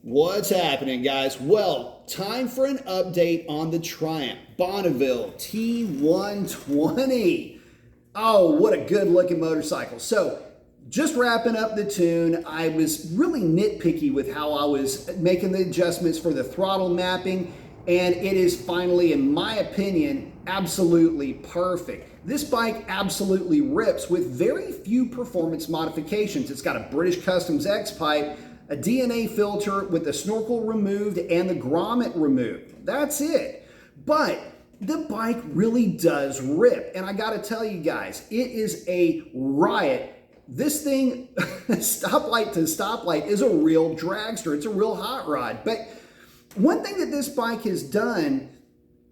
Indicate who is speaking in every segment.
Speaker 1: What's happening, guys? Well, time for an update on the Triumph Bonneville T120. Oh, what a good looking motorcycle. So, just wrapping up the tune, I was really nitpicky with how I was making the adjustments for the throttle mapping, and it is finally, in my opinion, absolutely perfect. This bike absolutely rips with very few performance modifications. It's got a British Customs X-pipe, a DNA filter with the snorkel removed and the grommet removed. That's it. But the bike really does rip. And I gotta tell you guys, it is a riot. This thing, stoplight to stoplight, is a real dragster. It's a real hot rod. But one thing that this bike has done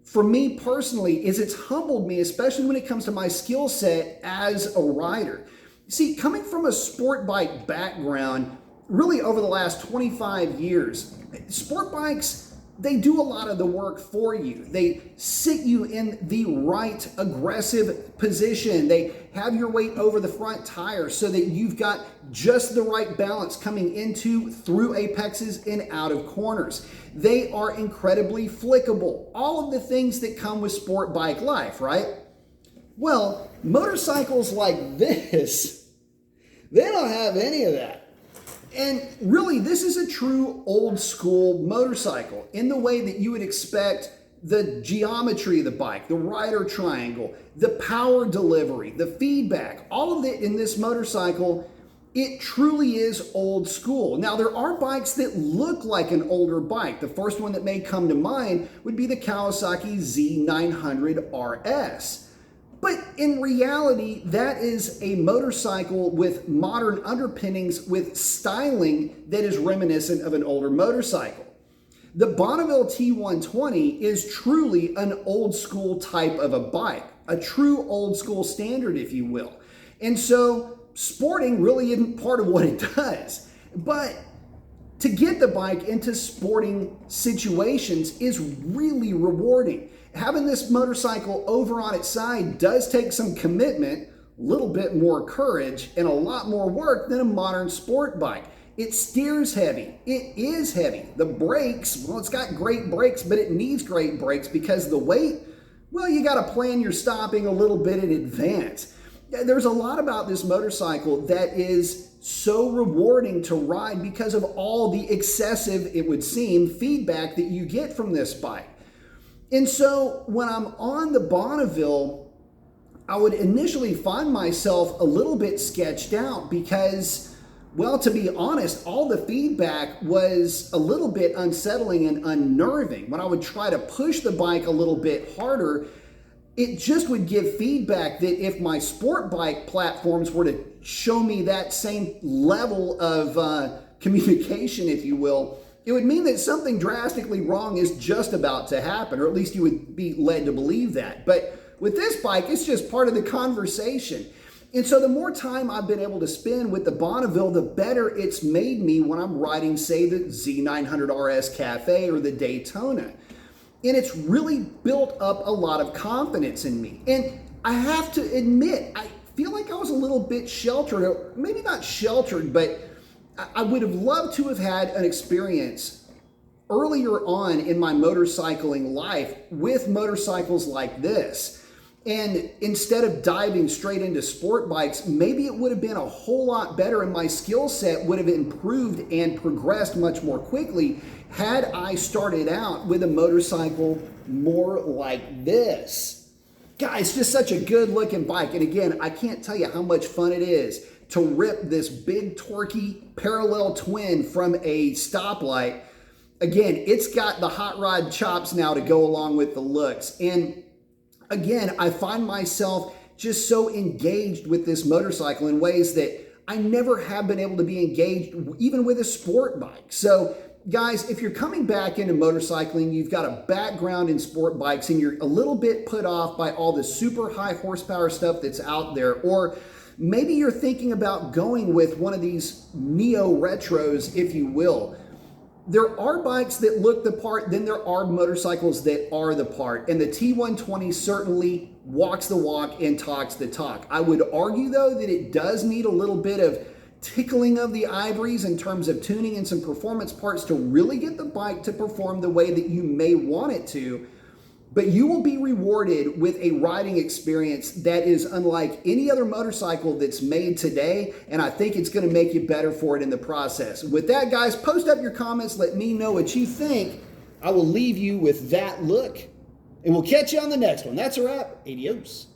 Speaker 1: for me personally is it's humbled me, especially when it comes to my skill set as a rider. See, coming from a sport bike background, really over the last 25 years, sport bikes, they do a lot of the work for you. They sit you in the right aggressive position. They have your weight over the front tire so that you've got just the right balance coming into, through apexes, and out of corners. They are incredibly flickable. All of the things that come with sport bike life, right? Well, motorcycles like this, they don't have any of that. And really, this is a true old school motorcycle in the way that you would expect the geometry of the bike, the rider triangle, the power delivery, the feedback, all of it in this motorcycle. It truly is old school. Now, there are bikes that look like an older bike. The first one that may come to mind would be the Kawasaki Z900 RS. But in reality, that is a motorcycle with modern underpinnings with styling that is reminiscent of an older motorcycle. The Bonneville T120 is truly an old school type of a bike, a true old school standard, if you will. And so sporting really isn't part of what it does. But to get the bike into sporting situations is really rewarding. Having this motorcycle over on its side does take some commitment, a little bit more courage, and a lot more work than a modern sport bike. It steers heavy. It is heavy. The brakes, well, it's got great brakes, but it needs great brakes because the weight, well, you got to plan your stopping a little bit in advance. There's a lot about this motorcycle that is so rewarding to ride because of all the excessive, it would seem, feedback that you get from this bike. And so when I'm on the Bonneville, I would initially find myself a little bit sketched out because, well, to be honest, all the feedback was a little bit unsettling and unnerving. When I would try to push the bike a little bit harder, it just would give feedback that if my sport bike platforms were to show me that same level of communication, if you will, it would mean that something drastically wrong is just about to happen, or at least you would be led to believe that. But with this bike, it's just part of the conversation. And so the more time I've been able to spend with the Bonneville, the better it's made me when I'm riding, say, the Z900 RS Cafe or the Daytona. And it's really built up a lot of confidence in me. And I have to admit, I feel like I was a little bit sheltered, or maybe not sheltered, but I would have loved to have had an experience earlier on in my motorcycling life with motorcycles like this. And instead of diving straight into sport bikes, maybe it would have been a whole lot better and my skill set would have improved and progressed much more quickly had I started out with a motorcycle more like this. Guys, just such a good looking bike. And again, I can't tell you how much fun it is to rip this big torquey parallel twin from a stoplight. Again, it's got the hot rod chops now to go along with the looks. And again, I find myself just so engaged with this motorcycle in ways that I never have been able to be engaged even with a sport bike. So guys, if you're coming back into motorcycling, you've got a background in sport bikes and you're a little bit put off by all the super high horsepower stuff that's out there, or maybe you're thinking about going with one of these neo retros, if you will. There are bikes that look the part, then there are motorcycles that are the part. And the T120 certainly walks the walk and talks the talk. I would argue, though, that it does need a little bit of tickling of the ivories in terms of tuning in some performance parts to really get the bike to perform the way that you may want it to. But you will be rewarded with a riding experience that is unlike any other motorcycle that's made today, and I think it's going to make you better for it in the process. With that, guys, post up your comments. Let me know what you think. I will leave you with that look, and we'll catch you on the next one. That's a wrap. Adios.